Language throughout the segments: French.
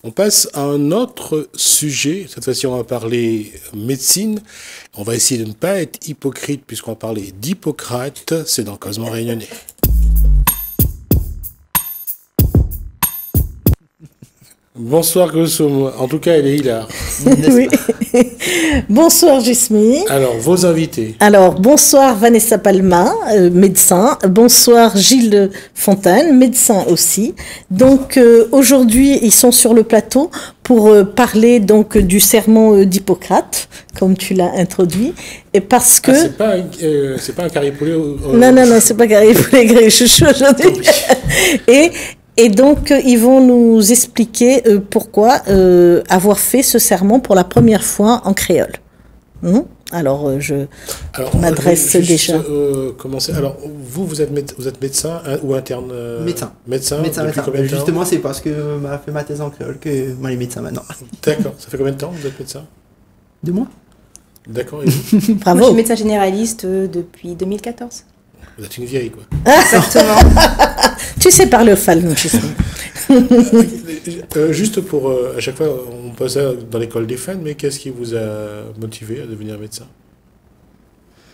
On passe à un autre sujet. Cette fois-ci, on va parler médecine. On va essayer de ne pas être hypocrite puisqu'on va parler d'Hippocrate. C'est dans Causement Réunionnais. Bonsoir Gossoum. En tout cas, elle est hilar. Oui. Bonsoir Gismi. Alors, vos invités. Alors, bonsoir Vanessa Palma, médecin. Bonsoir Gilles Fontaine, médecin aussi. Donc, aujourd'hui, ils sont sur le plateau pour parler donc du sermon d'Hippocrate, comme tu l'as introduit. Et parce que... c'est pas un carré poulet Non, c'est pas carré poulet grillé chouchou aujourd'hui. Et donc, ils vont nous expliquer pourquoi avoir fait ce sermon pour la première fois en créole. Alors, je m'adresse déjà. Commencer. Alors, vous êtes médecin ou interne Médecin. Depuis combien de temps? Justement, c'est parce que m'a fait ma thèse en créole que moi, les médecins maintenant. D'accord. Ça fait combien de temps que vous êtes médecin? 2 mois. D'accord. Et vous? Bravo. Moi, je suis médecin généraliste depuis 2014. Vous êtes une vieille, quoi. Exactement. Tu sais parler au falon, tu sais. Juste pour, à chaque fois, on passe ça dans l'école des fans, mais qu'est-ce qui vous a motivé à devenir médecin,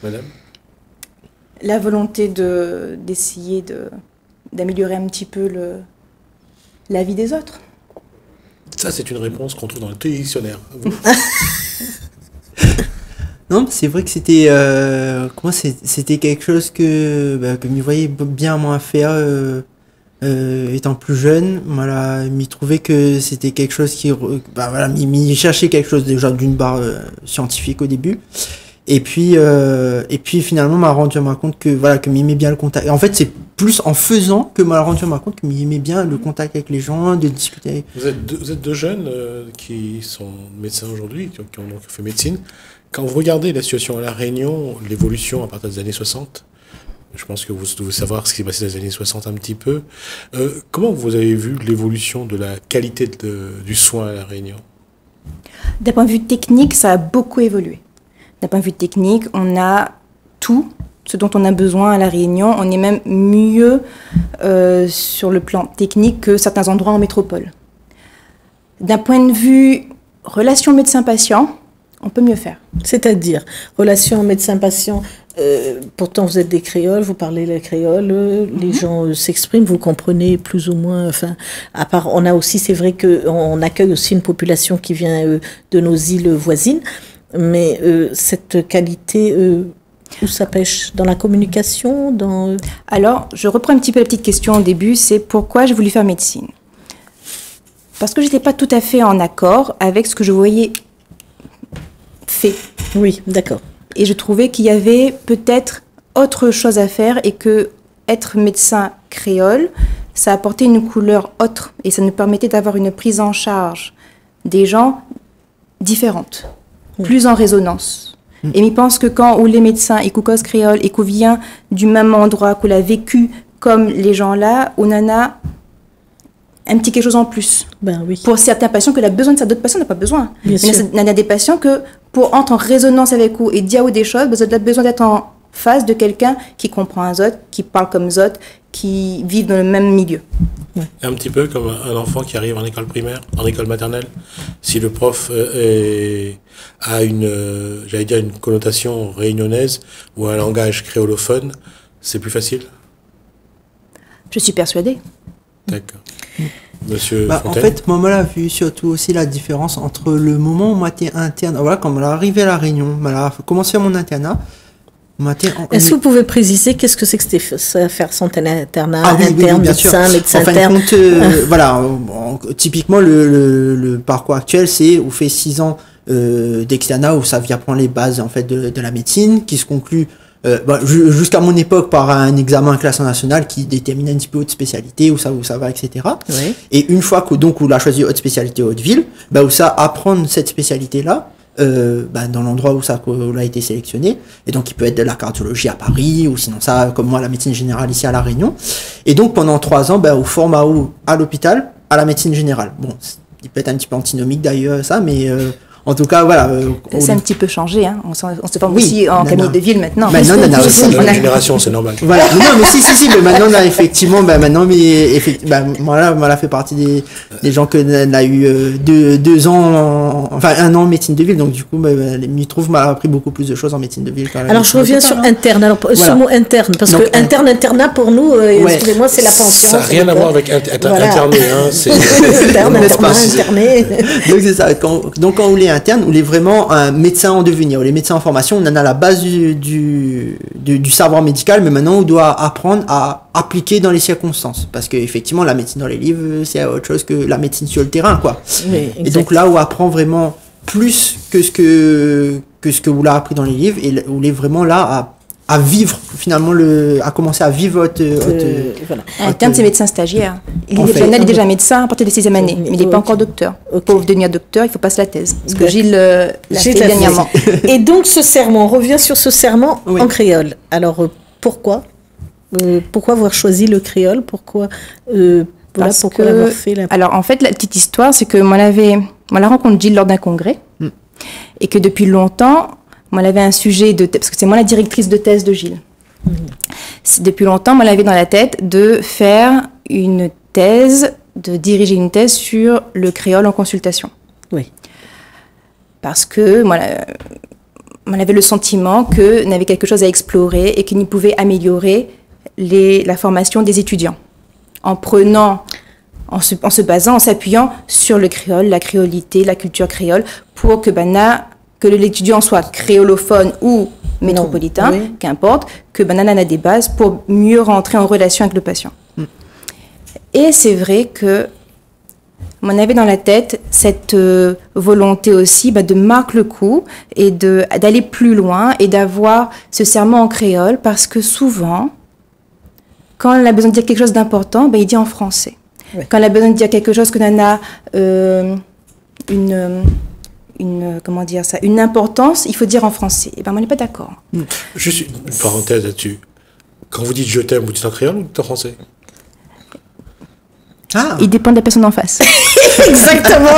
madame? La volonté d'essayer d'améliorer un petit peu la vie des autres. Ça, c'est une réponse qu'on trouve dans le dictionnaire. Vous? Non, c'est vrai que c'était c'était quelque chose que m'y voyais bien moins faire étant plus jeune. Voilà, m'y trouvait que c'était quelque chose qui m'y cherchait quelque chose déjà d'une barre scientifique au début. Et puis finalement m'a rendu compte que m'aimait bien le contact. Et en fait, c'est plus en faisant que m'a rendu compte que m'aimait bien le contact avec les gens, de discuter. Vous êtes deux jeunes qui sont médecins aujourd'hui, qui ont donc fait médecine. Quand vous regardez la situation à La Réunion, l'évolution à partir des années 60, je pense que vous devez savoir ce qui s'est passé dans les années 60 un petit peu. Comment vous avez vu l'évolution de la qualité du soin à La Réunion? D'un point de vue technique, ça a beaucoup évolué. D'un point de vue technique, on a tout ce dont on a besoin à La Réunion. On est même mieux sur le plan technique que certains endroits en métropole. D'un point de vue relation médecin-patient, on peut mieux faire. C'est-à-dire, relation médecin-patient, pourtant vous êtes des créoles, vous parlez le créole, les gens s'expriment, vous comprenez plus ou moins, enfin, à part, on a aussi, c'est vrai qu'on accueille aussi une population qui vient de nos îles voisines, mais cette qualité, où ça pêche? Dans la communication, Alors, je reprends un petit peu la petite question au début, c'est pourquoi j'ai voulu faire médecine. Parce que je n'étais pas tout à fait en accord avec ce que je voyais fait. Oui, d'accord. Et je trouvais qu'il y avait peut-être autre chose à faire et que être médecin créole, ça apportait une couleur autre et ça nous permettait d'avoir une prise en charge des gens différentes, plus en résonance. Et je pense que quand les médecins et qu'on cause créole et qu'on vient du même endroit, qu'on l'a vécu comme les gens là, on en a un petit quelque chose en plus. Ben oui. Pour certains patients que la besoin de ça, d'autres patients n'ont pas besoin. Bien sûr. Il y a des patients que pour entrer en résonance avec vous et dire des choses, vous avez besoin d'être en face de quelqu'un qui comprend un autres, qui parle comme autres, qui vivent dans le même milieu. Ouais. Un petit peu comme un enfant qui arrive en école primaire, en école maternelle. Si le prof a une connotation réunionnaise ou un langage créolophone, c'est plus facile? Je suis persuadée. D'accord. Monsieur En Fontaine. fait, moi, l'a vu surtout aussi la différence entre le moment où moi j'étais interne, voilà, quand on est arrivé à La Réunion, on commencé mon internat. Est-ce que vous pouvez préciser qu'est-ce que c'est que c'était faire son internat oui, interne, bien sûr. médecin En fin interne? de compte, voilà, typiquement le parcours actuel, c'est on fait 6 ans d'externat où ça vient prendre les bases en fait de la médecine, qui se conclut jusqu'à mon époque par un examen classe nationale qui détermine un petit peu haute spécialité, où ça va, etc. Oui. Et une fois on a choisi haute spécialité haute ville, où ça apprendre cette spécialité-là, dans l'endroit où ça a été sélectionné, et donc il peut être de la cardiologie à Paris, ou sinon ça, comme moi, la médecine générale ici à La Réunion. Et donc pendant 3 ans, au format à l'hôpital, à la médecine générale. Bon, il peut être un petit peu antinomique d'ailleurs ça, mais En tout cas, voilà. C'est un petit peu changé, hein. On se forme Oui, aussi en cabinet de ville maintenant. Maintenant, C'est la génération, c'est normal. Voilà. Non, mais si, mais maintenant, là, effectivement, voilà, fait partie des gens que n'a eu 2 ans, enfin 1 an en médecine de ville, donc du coup, m'y trouve m'a appris beaucoup plus de choses en médecine de ville. Alors, je reviens sur interne. Alors, ce mot interne, parce donc, que internat pour nous, excusez-moi, c'est la pension. Ça n'a rien à voir avec interné, hein. C'est interné. Donc c'est ça. Donc quand on est interne, on est vraiment un médecin en devenir. Les médecins en formation, on en a la base du savoir médical, mais maintenant on doit apprendre à appliquer dans les circonstances. Parce qu'effectivement, la médecine dans les livres, c'est autre chose que la médecine sur le terrain, quoi. Oui, et donc là, on apprend vraiment plus que ce que vous l'avez appris dans les livres, et on est vraiment là à vivre finalement à commencer à vivre votre voilà. Interne, c'est médecin stagiaire. Il est déjà médecin à partir de 6e année, mais il n'est pas encore docteur. Pour devenir docteur, il faut passer la thèse. Parce que Gilles l'a fait dernièrement. Et donc ce serment, on revient sur ce serment en créole. Alors pourquoi avoir choisi le créole? Pourquoi avoir fait la... Alors en fait, la petite histoire, c'est que moi la rencontre Gilles lors d'un congrès, et que depuis longtemps, moi, elle avait un sujet parce que c'est moi la directrice de thèse de Gilles. Depuis longtemps, moi, elle avait dans la tête de faire une thèse, de diriger une thèse sur le créole en consultation. Oui. Parce que moi, elle avait le sentiment qu'on avait quelque chose à explorer et qu'il pouvait améliorer la formation des étudiants en se basant, en s'appuyant sur le créole, la créolité, la culture créole, pour que l'étudiant soit créolophone ou métropolitain, qu'importe, que Banana a des bases pour mieux rentrer en relation avec le patient. Et c'est vrai que on avait dans la tête cette volonté aussi de marquer le coup et d'aller plus loin et d'avoir ce serment en créole, parce que souvent, quand on a besoin de dire quelque chose d'important, il dit en français. Oui. Quand on a besoin de dire quelque chose que Nana une importance, il faut dire en français. Et on n'est pas d'accord. Juste une parenthèse là-dessus. Quand vous dites je t'aime, vous dites en créole ou vous dites en français? Il dépend de la personne en face. Exactement.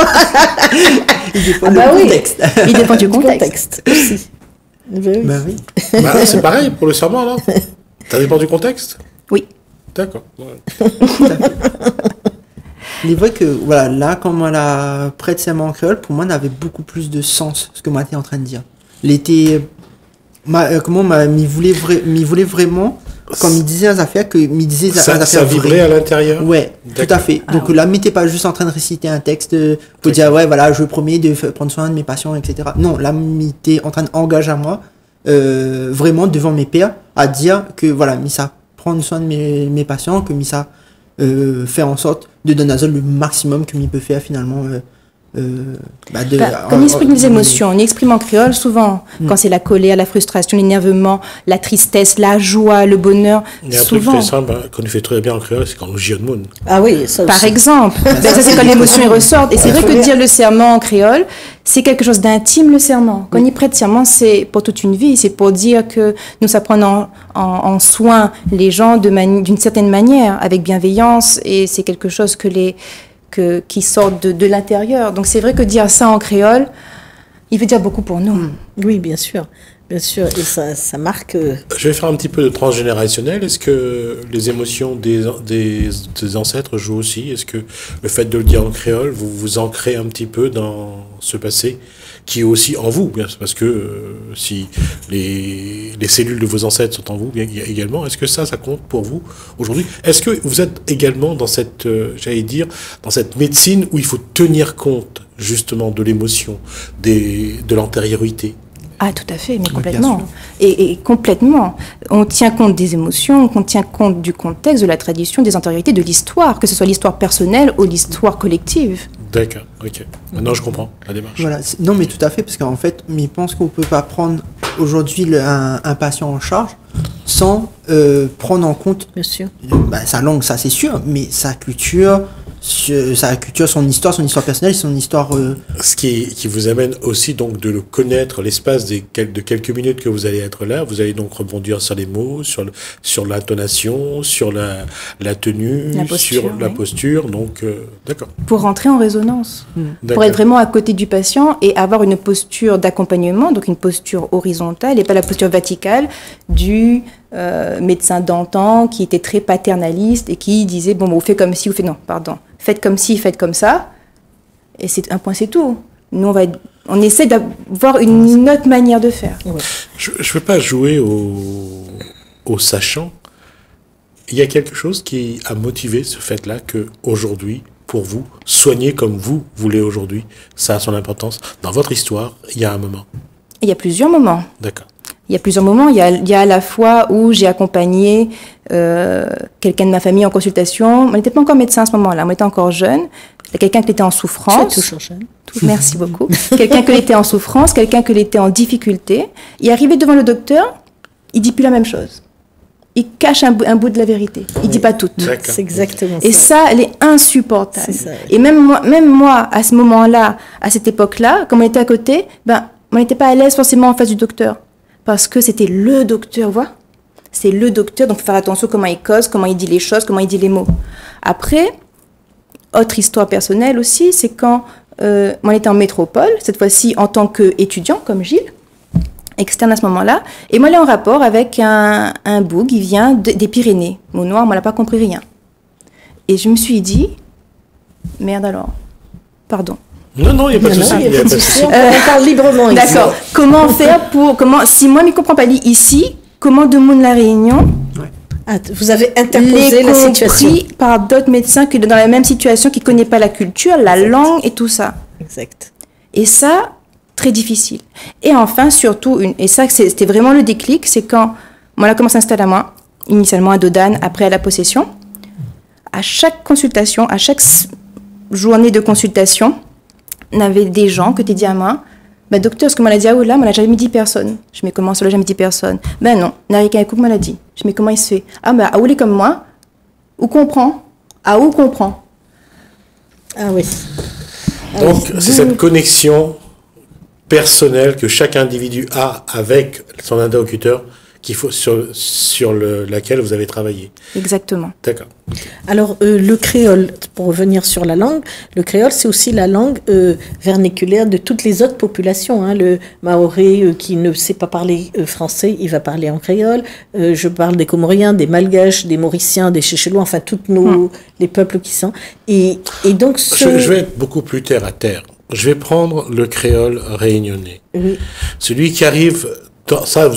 Il dépend du contexte. Il dépend du contexte aussi. Oui. C'est pareil pour le serment, alors. Ça dépend du contexte? Oui. D'accord. Ouais. Il est vrai que, voilà, là, quand on l'a prête serment en créole, pour moi, ça avait beaucoup plus de sens, ce que moi, j'étais en train de dire. M'y voulait vraiment, comme il disait les affaires, que m'y disait ça vibrait à l'intérieur? Ouais, tout à fait. Donc là, m'était pas juste en train de réciter un texte pour dire, ouais, voilà, je promets de prendre soin de mes patients, etc. Non, là, m'était en train d'engager à moi, vraiment devant mes pairs, à dire que, voilà, Missa prendre soin de mes patients, que Missa faire en sorte de donner le maximum que m'y peut faire finalement. Quand on exprime les émotions, on exprime en créole souvent, quand c'est la colère, la frustration, l'énervement, la tristesse, la joie, le bonheur. Il y a un truc très simple, qu'on fait très bien en créole, c'est quand on gire de monde. Ah oui, ça aussi. Par exemple. Ça, c'est quand l'émotion ressort. Et c'est vrai que dire le serment en créole, c'est quelque chose d'intime, le serment. Quand on y prête serment, c'est pour toute une vie. C'est pour dire que nous apprenons en soin les gens d'une certaine manière, avec bienveillance. Et c'est quelque chose qui sortent de l'intérieur. Donc c'est vrai que dire ça en créole, il veut dire beaucoup pour nous. Oui, bien sûr. Bien sûr, et ça marque... Je vais faire un petit peu de transgénérationnel. Est-ce que les émotions des ancêtres jouent aussi? Est-ce que le fait de le dire en créole, vous vous ancrez un petit peu dans ce passé qui est aussi en vous, bien, parce que si les cellules de vos ancêtres sont en vous bien également, est-ce que ça compte pour vous aujourd'hui? Est-ce que vous êtes également dans cette, dans cette médecine où il faut tenir compte justement de l'émotion, de l'antériorité? Ah, tout à fait, mais complètement. Et complètement. On tient compte des émotions, on tient compte du contexte, de la tradition, des antériorités, de l'histoire, que ce soit l'histoire personnelle ou l'histoire collective. D'accord, ok. Maintenant, je comprends la démarche. Voilà. Non, mais tout à fait, parce qu'en fait, je pense qu'on ne peut pas prendre aujourd'hui un patient en charge sans prendre en compte bien sûr. Sa langue, ça c'est sûr, mais sa culture, sa culture, son histoire personnelle, son histoire. Ce qui vous amène aussi donc de le connaître l'espace de quelques minutes que vous allez être là. Vous allez donc rebondir sur les mots, sur l'intonation, sur la tenue, sur la posture. Donc, d'accord. Pour rentrer en résonance, pour être vraiment à côté du patient et avoir une posture d'accompagnement, donc une posture horizontale et pas la posture verticale du médecin d'antan qui était très paternaliste et qui disait bon, vous faites comme ci, faites comme ci, faites comme ça, et c'est un point, c'est tout. Nous, on essaie d'avoir une autre manière de faire. Ouais. Je ne veux pas jouer au sachant. Il y a quelque chose qui a motivé ce fait-là que aujourd'hui, pour vous, soigner comme vous voulez aujourd'hui, ça a son importance. Dans votre histoire, il y a un moment. Il y a plusieurs moments. D'accord. Il y a plusieurs moments. Il y a la fois où j'ai accompagné quelqu'un de ma famille en consultation. On n'était pas encore médecin à ce moment-là, on était encore jeune. Quelqu'un qui était en souffrance. C'est toujours jeune. Merci beaucoup. Quelqu'un qui était en souffrance, quelqu'un qui était en difficulté. Il est arrivé devant le docteur, il dit plus la même chose. Il cache un bout de la vérité. Il dit pas toute. C'est exactement ça. Et ça, elle est insupportable. C'est ça, oui. Et même moi, à ce moment-là, à cette époque-là, comme on était à côté, on n'était pas à l'aise forcément en face du docteur. Parce que c'était le docteur, vois. C'est le docteur, donc il faut faire attention comment il cause, comment il dit les choses, comment il dit les mots. Après, autre histoire personnelle aussi, c'est quand on était en métropole, cette fois-ci en tant qu'étudiant, comme Gilles, externe à ce moment-là, et moi, elle est en rapport avec un bout qui vient des Pyrénées. Mon noir, moi, elle n'a pas compris rien. Et je me suis dit, merde alors, pardon. Non, il n'y a pas de souci. On parle librement ici. D'accord. Comment faire si moi, je ne comprends pas ici, comment demande la Réunion vous avez interposé la situation. Compris par d'autres médecins qui sont dans la même situation, qui ne connaissent pas la culture, la langue et tout ça. Exact. Et ça, très difficile. Et enfin, surtout, et ça, c'était vraiment le déclic, c'est quand on a commencé à s'installer à moi, initialement à Dodane, après à la possession. À chaque consultation, à chaque journée de consultation, on avait des gens qui étaient dit à moi, docteur, ce que m'a dit, moi, on n'a jamais dit personne. Je me comment ça l'a jamais dit personne? Non, n'a rien écoute, m'a dit. Je me comment il se fait? Où il est comme moi? Où comprend? Où comprend? Ah oui. Donc, c'est cette connexion personnelle que chaque individu a avec son interlocuteur sur laquelle vous avez travaillé. Exactement. D'accord. Alors, le créole, pour revenir sur la langue, le créole, c'est aussi la langue vernaculaire de toutes les autres populations. Hein. Le maoré qui ne sait pas parler français, il va parler en créole. Je parle des Comoriens, des Malgaches, des Mauriciens, des Chéchélois, enfin, tous les peuples qui sont. Et donc, je vais être beaucoup plus terre à terre. Je vais prendre le créole réunionnais. Oui. Celui qui arrive... Ça,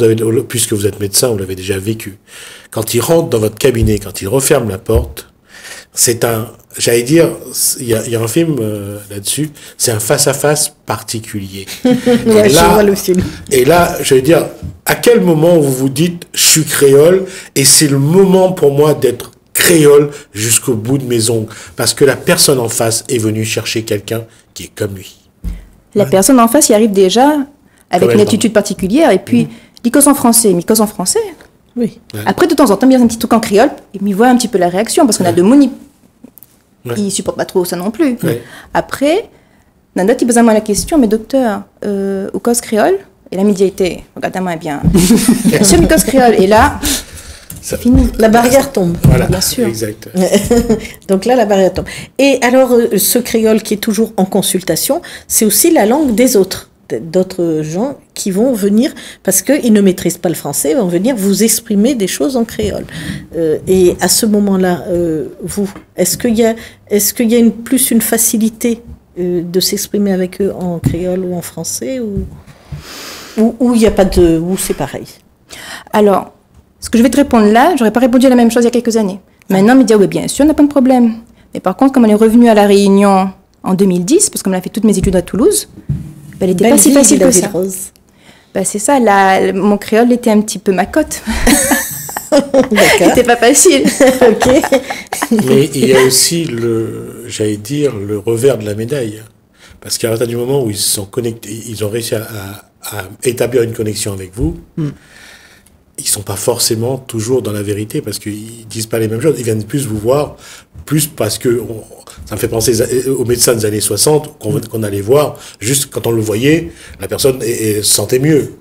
puisque vous êtes médecin, vous l'avez déjà vécu. Quand il rentre dans votre cabinet, quand il referme la porte, c'est j'allais dire, il y a un film là-dessus, c'est un face-à-face particulier. Ouais, je vois le film. Et là, j'allais dire, à quel moment vous vous dites, je suis créole, et c'est le moment pour moi d'être créole jusqu'au bout de mes ongles, parce que la personne en face est venue chercher quelqu'un qui est comme lui. La personne en face y arrive déjà avec une attitude particulière, et puis, il cause en français, mais il cause en français. Oui. Ouais. Après, de temps en temps, il y a un petit truc en créole, et il voit un petit peu la réaction, parce qu'on a de mots, ils ne supportent pas trop ça non plus. Ouais. Après, Nanda, il pose à moi la question, mais docteur, ou cause créole? Et la médialité, regardez-moi bien. Monsieur, mais cause créole, et là, c'est fini. La barrière tombe. Voilà, bien sûr. Exact. Donc là, la barrière tombe. Et alors, ce créole qui est toujours en consultation, c'est aussi la langue des autres. D'autres gens qui vont venir, parce qu'ils ne maîtrisent pas le français, vont venir vous exprimer des choses en créole. Et à ce moment-là, est-ce qu'il y a plus une facilité de s'exprimer avec eux en créole ou en français, ou il n'y a pas ou c'est pareil? Alors, ce que je vais te répondre là, j'aurais pas répondu à la même chose il y a quelques années. Maintenant, on me dit, oui, bien sûr, on n'a pas de problème. Mais par contre, comme on est revenu à La Réunion en 2010, parce qu'on a fait toutes mes études à Toulouse, elle n'était pas si facile que ça. C'est ça, mon créole était un petit peu ma cote. C'était pas facile. Okay. Mais il y a aussi j'allais dire, le revers de la médaille. Parce qu'à partir du moment où ils se sont connectés, ils ont réussi à établir une connexion avec vous, ils sont pas forcément toujours dans la vérité parce qu'ils disent pas les mêmes choses. Ils viennent plus vous voir, plus parce que ça me fait penser aux médecins des années 60 qu'on allait voir. Juste quand on le voyait, la personne se sentait mieux.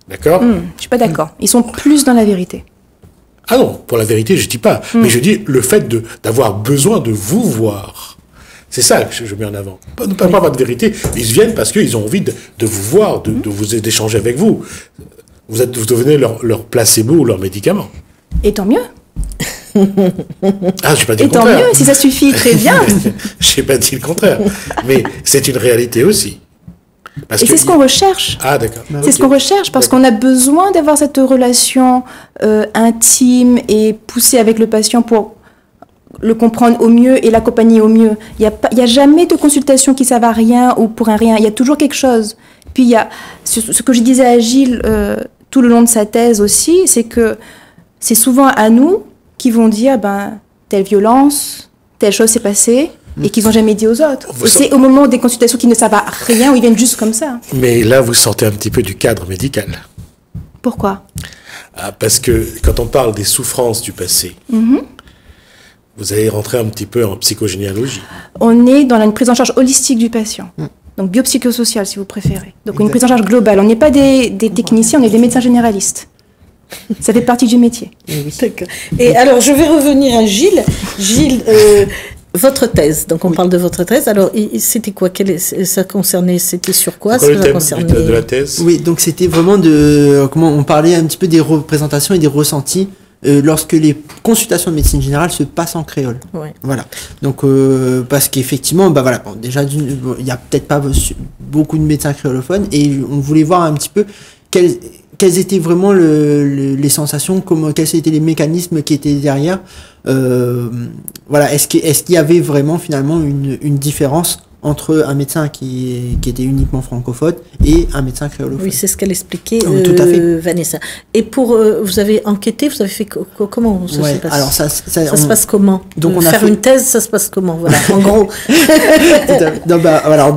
D'accord? Je suis pas d'accord. Ils sont plus dans la vérité. Ah non, pour la vérité, je dis pas. Mais je dis le fait d'avoir besoin de vous voir. C'est ça que je mets en avant. Pas de vérité. Ils viennent parce qu'ils ont envie de vous voir, d'échanger avec vous. Vous devenez leur placebo ou leur médicament. Et tant mieux. Ah, je n'ai pas dit Et le contraire. tant mieux, si ça suffit, très bien. Je n'ai pas dit le contraire. Mais c'est une réalité aussi. Parce Et c'est ce qu'on recherche. Ah, d'accord. C'est ce qu'on recherche parce qu'on a besoin d'avoir cette relation intime et poussée avec le patient pour le comprendre au mieux et l'accompagner au mieux. Il y a jamais de consultation qui ne servent à rien ou pour un rien. Il y a toujours quelque chose. Puis il y a ce que je disais à Gilles tout le long de sa thèse aussi, c'est que c'est souvent à nous qui vont dire telle violence, telle chose s'est passée. Et qu'ils n'ont jamais dit aux autres. Et c'est au moment des consultations qui ne servent à rien, où ils viennent juste comme ça. Mais là, vous sortez un petit peu du cadre médical. Pourquoi? Parce que quand on parle des souffrances du passé, vous allez rentrer un petit peu en psychogénéalogie. On est dans une prise en charge holistique du patient. Donc biopsychosocial, si vous préférez. Donc une prise en charge globale. On n'est pas des techniciens, on est des médecins généralistes. Ça fait partie du métier. D'accord. Et alors, je vais revenir à Gilles. Gilles... votre thèse, donc on parle de votre thèse. Alors, c'était quoi? Ça concernait, c'était sur quoi? C'est quoi le thème de la thèse? Oui, donc c'était vraiment comment on parlait un petit peu des représentations et des ressentis lorsque les consultations de médecine générale se passent en créole. Ouais. Voilà. Donc, parce qu'effectivement, déjà, il n'y a peut-être pas beaucoup de médecins créolophones et on voulait voir un petit peu quelles étaient vraiment les sensations, quels étaient les mécanismes qui étaient derrière. Voilà, est-ce qu'il y avait vraiment finalement une différence entre un médecin qui était uniquement francophone et un médecin créolophone? Oui, c'est ce qu'elle expliquait, tout à fait. Vanessa. Et vous avez enquêté, vous avez fait comment ça se passe? Alors ça se passe comment? Donc faire une thèse, ça se passe comment? Voilà, en gros.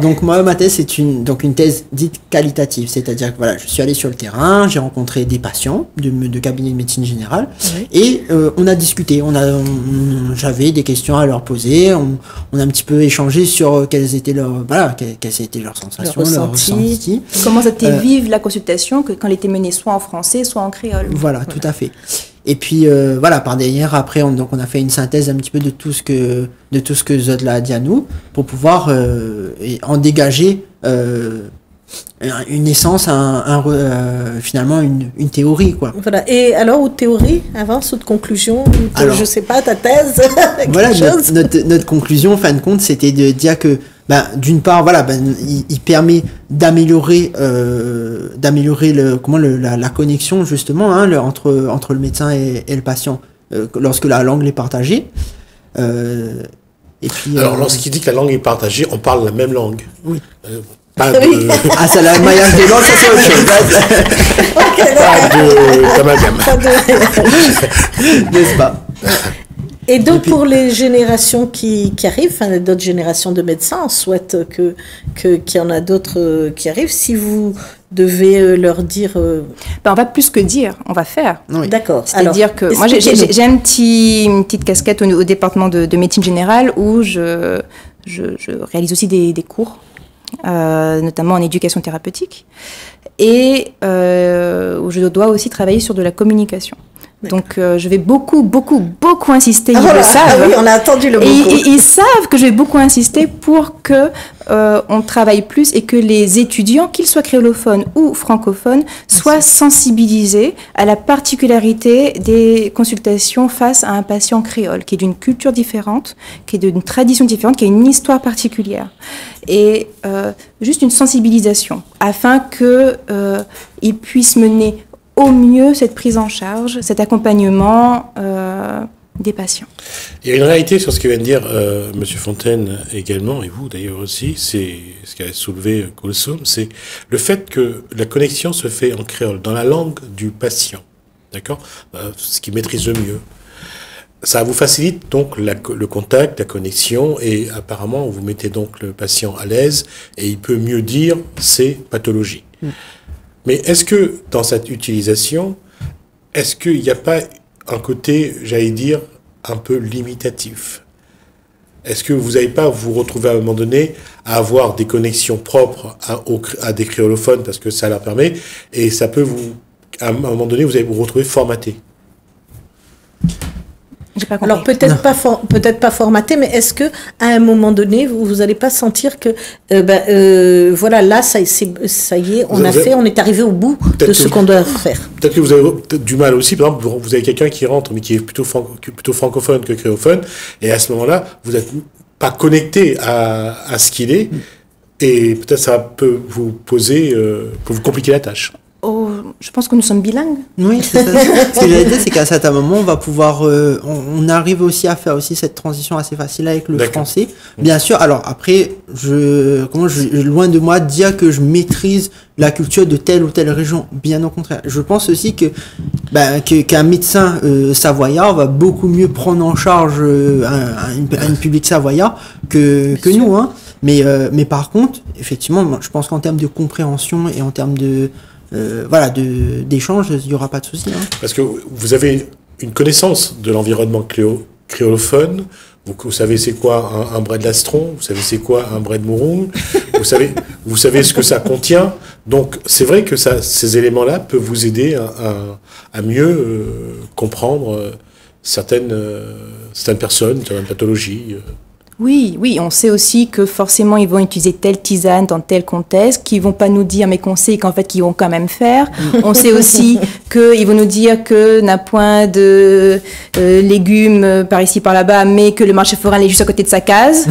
Donc moi, ma thèse, c'est une thèse dite qualitative, c'est-à-dire que voilà, je suis allé sur le terrain, j'ai rencontré des patients de cabinet de médecine générale, et on a discuté, j'avais des questions à leur poser, on a un petit peu échangé sur quelles étaient leurs sensations, leurs ressentis. Comment ça était vive la consultation quand elle était menée soit en français, soit en créole. Voilà, tout à fait. Et puis par derrière, après, on a fait une synthèse un petit peu de tout ce que Zodla a dit à nous pour pouvoir en dégager une essence, finalement une théorie, quoi. Voilà. Et alors, aux théories, avance, de conclusion, je sais pas, ta thèse. Voilà, notre conclusion, en fin de compte, c'était de dire que d'une part, il permet d'améliorer la connexion justement entre le médecin et le patient lorsque la langue est partagée. Et puis, alors, lorsqu'il dit que la langue est partagée, on parle la même langue. Oui. C'est la maillage des langues, ça c'est autre chose. N'est-ce pas? Et donc, pour les générations qui arrivent, d'autres générations de médecins, on souhaite qu'il y en a d'autres qui arrivent. Si vous devez leur dire... on va plus que dire, on va faire. Oui. D'accord. C'est-à-dire que moi, j'ai une petite casquette au département de médecine générale où je réalise aussi des cours, notamment en éducation thérapeutique, et où je dois aussi travailler sur de la communication. Donc, je vais beaucoup insister. Ils le savent. Oui, on a attendu le beaucoup. Et ils savent que je vais beaucoup insister pour que on travaille plus et que les étudiants, qu'ils soient créolophones ou francophones, soient sensibilisés à la particularité des consultations face à un patient créole, qui est d'une culture différente, qui est d'une tradition différente, qui a une histoire particulière. Et juste une sensibilisation, afin qu'ils puissent mener au mieux cette prise en charge, cet accompagnement des patients. Il y a une réalité sur ce que vient de dire M. Fontaine également, et vous d'ailleurs aussi, c'est ce qu'a soulevé Koulsoum, c'est le fait que la connexion se fait en créole, dans la langue du patient, d'accord, ce qui maîtrise le mieux. Ça vous facilite donc le contact, la connexion, et apparemment vous mettez donc le patient à l'aise, et il peut mieux dire ses pathologies. Mais est-ce que dans cette utilisation, est-ce qu'il n'y a pas un côté, j'allais dire, un peu limitatif? Est-ce que vous n'allez pas vous retrouver à un moment donné à avoir des connexions propres à des créolophones parce que ça leur permet, et ça peut vous, à un moment donné, vous allez vous retrouver formaté? J'ai pas compris. Alors peut-être pas formaté, mais est-ce que à un moment donné vous allez pas sentir que voilà, là ça y est, on est arrivé au bout de ce qu'on doit faire. Peut-être que vous avez du mal aussi, par exemple, vous avez quelqu'un qui rentre mais qui est plutôt francophone que créophone, et à ce moment-là vous n'êtes pas connecté à ce qu'il est, et peut-être ça peut vous poser, peut vous compliquer la tâche. Oh, je pense que nous sommes bilingues. Oui, c'est ça. Ce que j'allais dire, c'est qu'à un certain moment, on va pouvoir, on arrive aussi à faire aussi cette transition assez facile avec le français. Bien sûr. Alors après, loin de moi de dire que je maîtrise la culture de telle ou telle région. Bien au contraire. Je pense aussi qu'un médecin savoyard va beaucoup mieux prendre en charge un public savoyard que nous, hein. Mais par contre, effectivement, je pense qu'en termes de compréhension et en termes d'échange, il n'y aura pas de souci. Hein. Parce que vous avez une connaissance de l'environnement créolophone. Vous savez c'est quoi un bray de lastron, vous savez c'est quoi un bray de mouroung, vous savez ce que ça contient. Donc c'est vrai que ces éléments-là peuvent vous aider à mieux comprendre certaines personnes, certaines pathologies. Oui, on sait aussi que forcément ils vont utiliser telle tisane dans tel contexte, qu'ils vont pas nous dire mes conseils qu'en fait qu'ils vont quand même faire. On sait aussi qu'ils vont nous dire que n'a point de légumes par ici par là-bas, mais que le marché forain est juste à côté de sa case.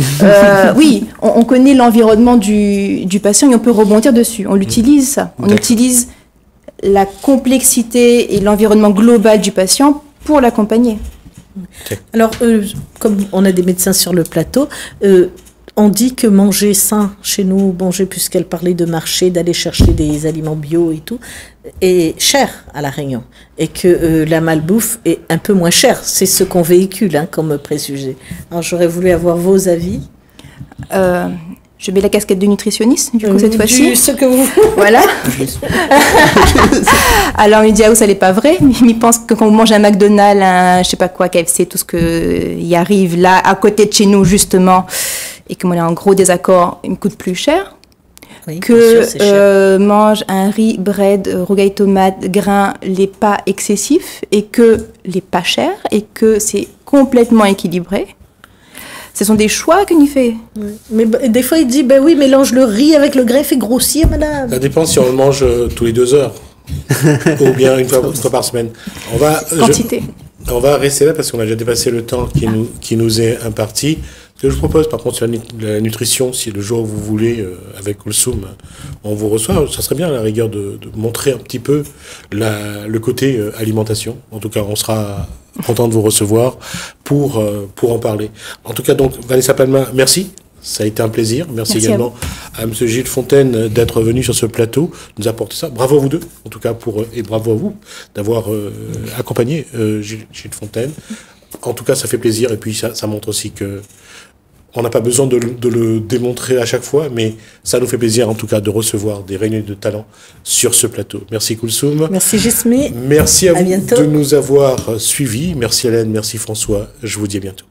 Oui, on connaît l'environnement du patient et on peut rebondir dessus. On l'utilise ça. On utilise la complexité et l'environnement global du patient pour l'accompagner. Alors, comme on a des médecins sur le plateau, on dit que manger sain chez nous, manger, puisqu'elle parlait de marché, d'aller chercher des aliments bio et tout, est cher à La Réunion. Et que la malbouffe est un peu moins chère. C'est ce qu'on véhicule comme préjugé. Alors, j'aurais voulu avoir vos avis. Je mets la casquette de nutritionniste, du coup, cette fois-ci. Ce que vous... Voilà. Alors, il dit, ça n'est pas vrai. Il pense que quand on mange un McDonald's, je sais pas quoi, KFC, tout ce qui arrive là, à côté de chez nous, justement, et que moi, on est en gros désaccord, il me coûte plus cher. Oui, que cher. Mange un riz, bread, rougail tomate, grains, les pas excessifs, et que les pas chers, et que c'est complètement équilibré. Ce sont des choix qu'il fait. Oui. Mais des fois, il dit, oui, mélange le riz avec le grain, fait grossir, madame. Ça dépend si on le mange tous les 2 heures. Ou bien une fois par semaine. Quantité. On va rester là parce qu'on a déjà dépassé le temps qui nous est imparti. Ce que je propose, par contre, sur la nutrition, si le jour où vous voulez, avec Kulsum, on vous reçoit, ça serait bien à la rigueur de montrer un petit peu le côté alimentation. En tout cas, on sera content de vous recevoir pour en parler. En tout cas, donc, Vanessa Palma, merci. Ça a été un plaisir. Merci également à M. Gilles Fontaine d'être venu sur ce plateau, nous apporter ça. Bravo à vous deux, en tout cas, et bravo à vous d'avoir accompagné Gilles Fontaine. En tout cas, ça fait plaisir, et puis ça montre aussi que on n'a pas besoin de le démontrer à chaque fois, mais ça nous fait plaisir en tout cas de recevoir des réunions de talents sur ce plateau. Merci Kulsum. Merci Gismi. Merci à vous de nous avoir suivis. Merci Hélène, merci François. Je vous dis à bientôt.